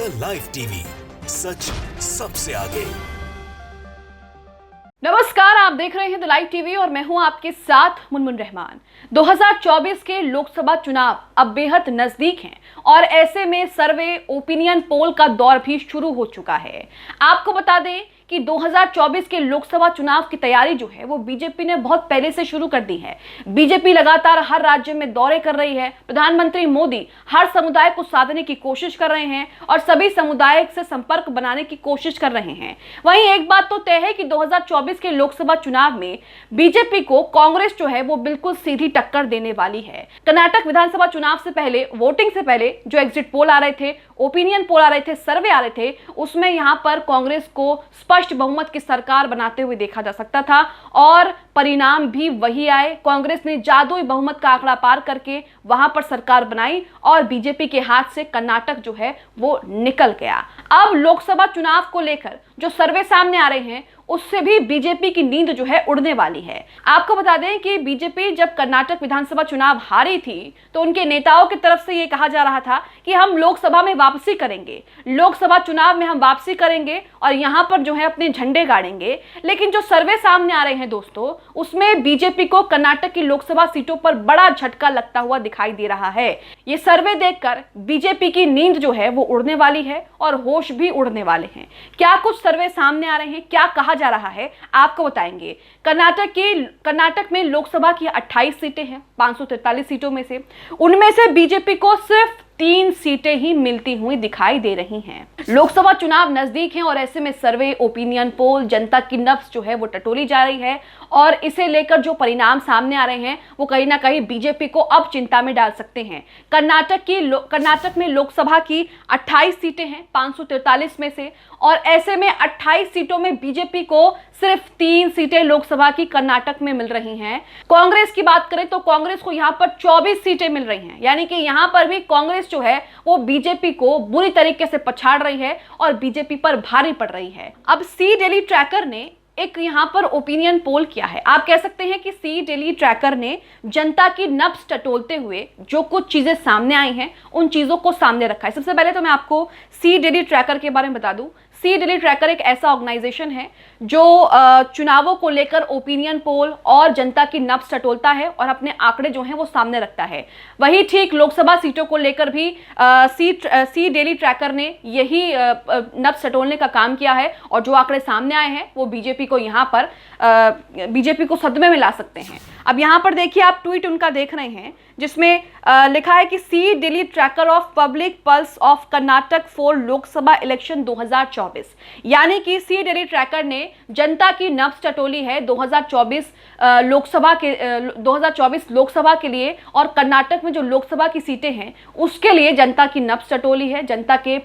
The live TV, सच सबसे आगे। नमस्कार, आप देख रहे हैं द लाइव टीवी और मैं हूं आपके साथ मुनमुन रहमान। 2024 के लोकसभा चुनाव अब बेहद नजदीक हैं और ऐसे में सर्वे, ओपिनियन पोल का दौर भी शुरू हो चुका है। आपको बता दें कि 2024 के लोकसभा चुनाव की तैयारी जो है वो बीजेपी ने बहुत पहले से शुरू कर दी है। बीजेपी लगातार हर राज्य में दौरे कर रही है। प्रधानमंत्री मोदी हर समुदाय को साधने की कोशिश कर रहे हैं और सभी समुदाय से संपर्क बनाने की कोशिश कर रहे हैं। वहीं एक बात तो तय है कि 2024 के लोकसभा चुनाव में बीजेपी को कांग्रेस जो है वो बिल्कुल सीधी टक्कर देने वाली है। कर्नाटक विधानसभा चुनाव से पहले, वोटिंग से पहले जो एग्जिट पोल आ रहे थे, ओपिनियन पोल आ रहे थे, सर्वे आ रहे थे, उसमें यहां पर कांग्रेस को स्पष्ट बहुमत की सरकार बनाते हुए देखा जा सकता था और परिणाम भी वही आए। कांग्रेस ने जादुई बहुमत का आंकड़ा पार करके वहां पर सरकार बनाई और बीजेपी के हाथ से कर्नाटक जो है वो निकल गया। अब लोकसभा चुनाव को लेकर जो सर्वे सामने आ रहे हैं उससे भी बीजेपी की नींद जो है उड़ने वाली है। आपको बता दें कि बीजेपी जब कर्नाटक विधानसभा चुनाव हारी थी तो उनके नेताओं की तरफ से यह कहा जा रहा था कि हम लोकसभा में वापसी करेंगे, लोकसभा चुनाव में हम वापसी करेंगे और यहां पर जो है अपने झंडे गाड़ेंगे। लेकिन जो सर्वे सामने आ रहे हैं दोस्तों, उसमें बीजेपी को कर्नाटक की लोकसभा सीटों पर बड़ा झटका लगता हुआ दिखाई दे रहा है। ये सर्वे देखकर बीजेपी की नींद जो है वो उड़ने वाली है और होश भी उड़ने वाले हैं। क्या कुछ सर्वे सामने आ रहे हैं, क्या कहा जा रहा है, आपको बताएंगे। कर्नाटक में लोकसभा की 28 सीटें हैं 543 सीटों में से। उनमें से बीजेपी को सिर्फ 3 सीटें ही मिलती हुई दिखाई दे रही हैं। लोकसभा चुनाव नजदीक हैं और ऐसे में सर्वे, ओपिनियन पोल, जनता की नब्ज जो है वो टटोली जा रही है और इसे लेकर जो परिणाम सामने आ रहे हैं वो कहीं ना कहीं बीजेपी को अब चिंता में डाल सकते हैं। कर्नाटक में लोकसभा की 28 सीटें हैं 543 में से और ऐसे में 28 सीटों में बीजेपी को सिर्फ 3 सीटें लोकसभा की कर्नाटक में मिल रही हैं। कांग्रेस की बात करें तो कांग्रेस को यहां पर 24 सीटें मिल रही हैं, यानी कि यहां पर भी कांग्रेस जो है वो बीजेपी को बुरी तरीके से पछाड़ रही है और बीजेपी पर भारी पड़ रही है। अब सी डेली ट्रैकर ने एक यहां पर ओपिनियन पोल किया है। आप कह सकते हैं कि सी डेली ट्रैकर ने जनता की नब्ज टटोलते हुए जो कुछ चीजें सामने आई हैं उन चीजों को सामने रखा है। सबसे पहले तो मैं आपको सी डेली ट्रैकर के बारे में बता दूं। सी डेली ट्रैकर एक ऐसा ऑर्गेनाइजेशन है जो चुनावों को लेकर ओपिनियन पोल और जनता की नब्ज टटोलता है और अपने आंकड़े जो हैं वो सामने रखता है। वही ठीक लोकसभा सीटों को लेकर भी सी डेली ट्रैकर ने यही नब्ज टटोलने का काम किया है और जो आंकड़े सामने आए हैं वो बीजेपी को यहाँ पर बीजेपी को सदमे में ला सकते हैं। अब यहाँ पर देखिए, आप ट्वीट उनका देख रहे हैं जिसमें लिखा है कि C daily tracker of public pulse of Karnataka for Lok Sabha election 2024, यानी कि सी डेली ट्रैकर ने जनता की नब्ज टटोली है 2024 लोकसभा के लिए और कर्नाटक में जो लोकसभा की सीटें हैं उसके लिए जनता की नब्ज टटोली है, जनता के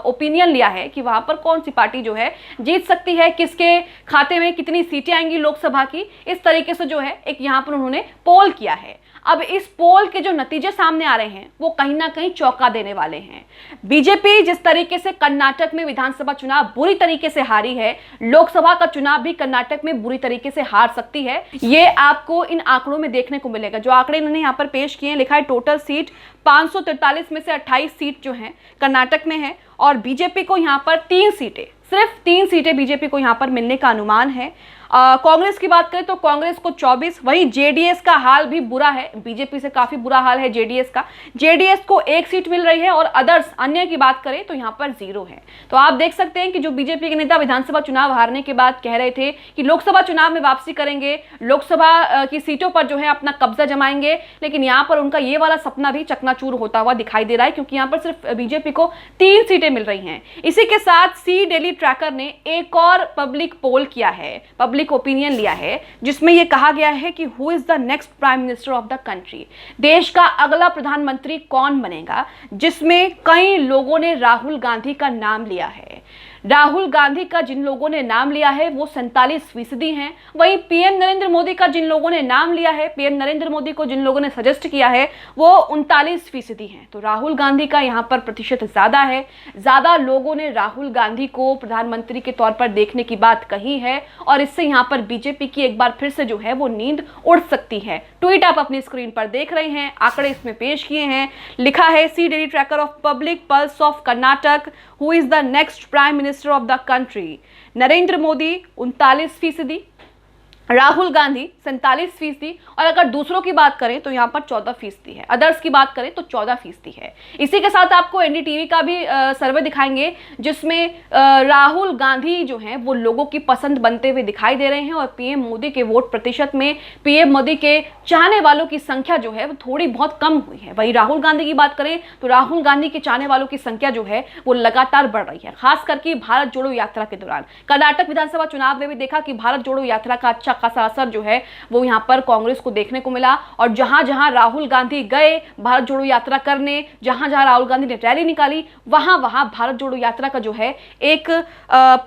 ओपिनियन लिया है कि वहां पर कौन सी पार्टी जो है जीत सकती है, किसके खाते में कितनी सीटें आएंगी लोकसभा की। इस तरीके से जो है एक यहाँ पर उन्होंने पोल किया है। अब इस पोल के जो नतीजे सामने आ रहे हैं वो कहीं ना कहीं चौंका देने वाले हैं। बीजेपी जिस तरीके से कर्नाटक में विधानसभा चुनाव बुरी तरीके से हारी है, लोकसभा का चुनाव भी कर्नाटक में बुरी तरीके से हार सकती है। ये आपको इन आंकड़ों में देखने को मिलेगा। जो आंकड़े इन्होंने यहाँ पर पेश किए हैं, लिखा है टोटल सीट 543 में से 28 सीट जो हैं कर्नाटक में है और बीजेपी को यहाँ पर 3 सीटें, सिर्फ 3 सीटें बीजेपी को यहाँ पर मिलने का अनुमान है। कांग्रेस की बात करें तो कांग्रेस को 24, वही जेडीएस का हाल भी बुरा है, बीजेपी से काफी बुरा हाल है जेडीएस का। जेडीएस को 1 सीट मिल रही है और अदर्स अन्य की बात करें तो यहाँ पर 0 है। तो आप देख सकते हैं कि जो बीजेपी के नेता विधानसभा चुनाव हारने के बाद कह रहे थे कि लोकसभा चुनाव में वापसी करेंगे, लोकसभा की सीटों पर जो है अपना कब्जा जमाएंगे, लेकिन यहाँ पर उनका ये वाला सपना भी चकनाचूर होता हुआ दिखाई दे रहा है क्योंकि यहाँ पर सिर्फ बीजेपी को 3 सीटें मिल रही हैं। इसी के साथ सी डेली ट्रैकर ने एक और पब्लिक पोल किया है, पब्लिक ओपिनियन लिया है, जिसमें यह कहा गया है कि who is the next prime minister of the country, देश का अगला प्रधानमंत्री कौन बनेगा, जिसमें कई लोगों ने राहुल गांधी का नाम लिया है। राहुल गांधी का जिन लोगों ने नाम लिया है वो 47% हैं। वहीं पीएम नरेंद्र मोदी का जिन लोगों ने नाम लिया है, पीएम नरेंद्र मोदी को जिन लोगों ने सजेस्ट किया है वो 39% हैं। तो राहुल गांधी का यहाँ पर प्रतिशत ज्यादा है। ज्यादा लोगों ने राहुल गांधी को प्रधानमंत्री के तौर पर देखने की बात कही है और इससे यहाँ पर बीजेपी की एक बार फिर से जो है वो नींद उड़ सकती है। ट्वीट आप अपनी स्क्रीन पर देख रहे हैं, आंकड़े इसमें पेश किए हैं। लिखा है C daily tracker of public pulse of Karnataka, who is the next prime minister of the country. Narendra Modi 39%, Rahul Gandhi 47%, और अगर दूसरों की बात करें तो यहाँ पर 14% है, अदर्स की बात करें तो 14% है। इसी के साथ आपको एनडीटीवी का भी सर्वे दिखाएंगे, जिसमें राहुल गांधी जो हैं वो लोगों की पसंद बनते हुए दिखाई दे रहे हैं, और पीएम मोदी के वोट प्रतिशत में पीएम मोदी के चाहने वालों की संख्या जो है वो थोड़ी बहुत कम हुई है। वही राहुल गांधी की बात करें तो राहुल गांधी के चाहने वालों की संख्या जो है वो लगातार बढ़ रही है, खास करके भारत जोड़ो यात्रा के दौरान। कर्नाटक विधानसभा चुनाव में भी देखा कि भारत जोड़ो यात्रा का अच्छा खासा असर जो है वो यहाँ पर कांग्रेस को देखने को मिला, और जहां जहां राहुल गांधी गए भारत जोड़ो यात्रा करने, जहां जहां राहुल गांधी ने रैली निकाली, वहां वहां भारत जोड़ो यात्रा का जो है एक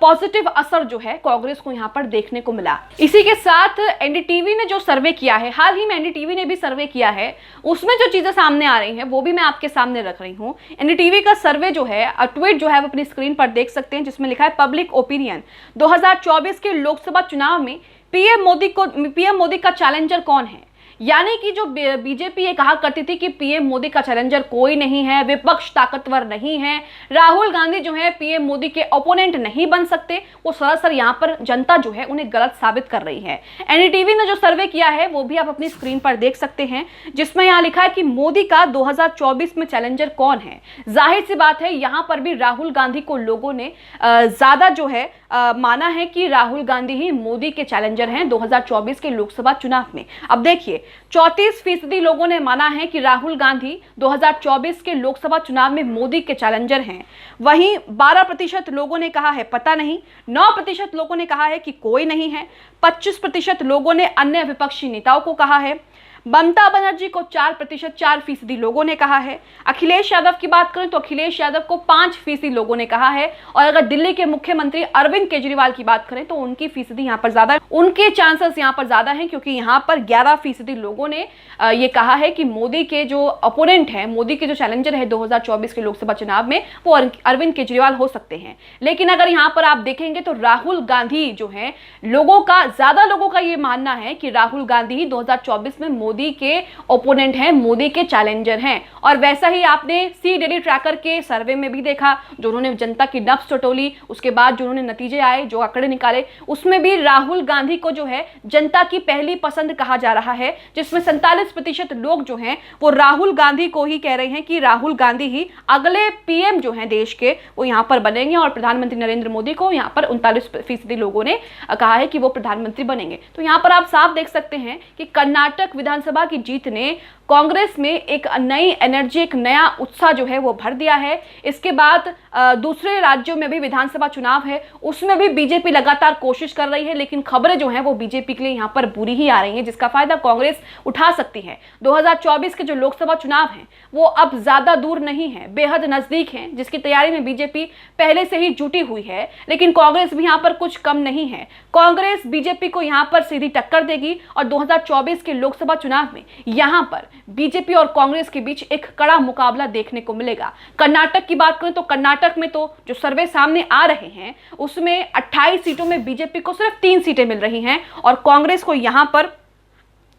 पॉजिटिव असर जो है कांग्रेस को यहाँ पर देखने को मिला। इसी के साथ एनडीटीवी ने जो सर्वे किया है, हाल ही में एनडीटीवी ने भी सर्वे किया है, उसमें जो चीजें सामने आ रही हैं वो भी मैं आपके सामने रख रही हूँ। एनडीटीवी का सर्वे जो है, ट्वीट जो है वो अपनी स्क्रीन पर देख सकते हैं, जिसमें लिखा है पब्लिक ओपिनियन 2024 के लोकसभा चुनाव में पीएम मोदी का चैलेंजर कौन है। यानी कि जो बीजेपी ये कहा करती थी कि पीएम मोदी का चैलेंजर कोई नहीं है, विपक्ष ताकतवर नहीं है, राहुल गांधी जो है पीएम मोदी के ओपोनेंट नहीं बन सकते, वो सरासर यहाँ पर जनता जो है उन्हें गलत साबित कर रही है। एनडीटीवी ने जो सर्वे किया है वो भी आप अपनी स्क्रीन पर देख सकते हैं, जिसमें यहाँ लिखा है कि मोदी का 2024 में चैलेंजर कौन है। जाहिर सी बात है यहाँ पर भी राहुल गांधी को लोगों ने ज्यादा जो है माना है कि राहुल गांधी ही मोदी के चैलेंजर हैं 2024 के लोकसभा चुनाव में। अब देखिए 34% लोगों ने माना है कि राहुल गांधी 2024 के लोकसभा चुनाव में मोदी के चैलेंजर हैं। वहीं 12% लोगों ने कहा है पता नहीं, 9% लोगों ने कहा है कि कोई नहीं है, 25% लोगों ने अन्य विपक्षी नेताओं को कहा है, ममता बनर्जी को 4% लोगों ने कहा है। अखिलेश यादव की बात करें तो अखिलेश यादव को 5% लोगों ने कहा है, और अगर दिल्ली के मुख्यमंत्री अरविंद केजरीवाल की बात करें तो उनकी फीसदी यहाँ पर ज्यादा है, उनके चांसेस यहाँ पर ज्यादा हैं, क्योंकि यहाँ पर 11% लोगों ने ये कहा है कि मोदी के जो अपोनेंट है, मोदी के जो चैलेंजर है 2024 के लोकसभा चुनाव में, वो अरविंद केजरीवाल हो सकते हैं। लेकिन अगर यहाँ पर आप देखेंगे तो राहुल गांधी जो है, ज्यादा लोगों का ये मानना है कि राहुल गांधी ही 2024 में मोदी के ओपोनेंट हैं, मोदी के चैलेंजर हैं। और वैसा ही आपने सी डेली ट्रैकर के सर्वे में भी देखा, जो उन्होंने जनता की नब्ज टटोली, उसके बाद जो उन्होंने नतीजे आए, जो आंकड़े निकाले, उसमें भी राहुल गांधी को जो है जनता की पहली पसंद कहा जा रहा है, जिसमें 47% लोग जो हैं वो राहुल गांधी को ही कह रहे हैं कि राहुल गांधी ही अगले पीएम जो हैं देश के, वो यहाँ पर बनेंगे, और प्रधानमंत्री नरेंद्र मोदी को यहाँ पर 39% लोगों ने कहा है कि वो प्रधानमंत्री बनेंगे। तो यहाँ पर आप साफ देख सकते हैं कि कर्नाटक विधानसभा की जीत ने कांग्रेस में एक नई एनर्जी, एक नया उत्साह जो है वो भर दिया है। इसके बाद दूसरे राज्यों में भी विधानसभा चुनाव है, उसमें भी बीजेपी लगातार कोशिश कर रही है, लेकिन खबरें जो हैं वो बीजेपी के लिए यहाँ पर बुरी ही आ रही हैं, जिसका फायदा कांग्रेस उठा सकती है। 2024 के जो लोकसभा चुनाव हैं वो अब ज्यादा दूर नहीं है, बेहद नजदीक हैं, जिसकी तैयारी में बीजेपी पहले से ही जुटी हुई है। लेकिन कांग्रेस भी यहाँ पर कुछ कम नहीं है, कांग्रेस बीजेपी को यहाँ पर सीधी टक्कर देगी, और 2024 के लोकसभा चुनाव में यहाँ पर बीजेपी और कांग्रेस के बीच एक कड़ा मुकाबला देखने को मिलेगा। कर्नाटक की बात करें तो कर्नाटक में तो जो सर्वे सामने आ रहे हैं उसमें 28 सीटों में बीजेपी को सिर्फ 3 सीटें मिल रही हैं, और कांग्रेस को यहां पर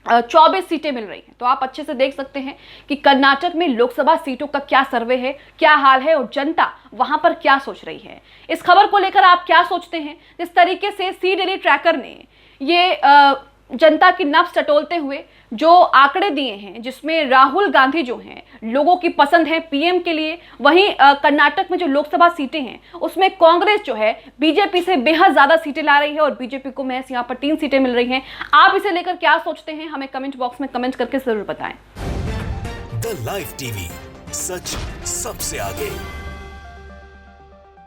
24 सीटें मिल रही हैं। तो आप अच्छे से देख सकते हैं कि कर्नाटक में लोकसभा सीटों का क्या सर्वे है, क्या हाल है, और जनता वहां पर क्या सोच रही है। इस खबर को लेकर आप क्या सोचते हैं? जिस तरीके से सी डेली ट्रैकर ने ये जनता की नब्ज टटोलते हुए जो आंकड़े दिए हैं, जिसमें राहुल गांधी जो हैं लोगों की पसंद है पीएम के लिए, वहीं कर्नाटक में जो लोकसभा सीटें हैं उसमें कांग्रेस जो है बीजेपी से बेहद ज्यादा सीटें ला रही है, और बीजेपी को महज यहाँ पर 3 सीटें मिल रही हैं। आप इसे लेकर क्या सोचते हैं? हमें कमेंट बॉक्स में कमेंट करके जरूर बताएं। द लाइव टीवी, सच सबसे आगे।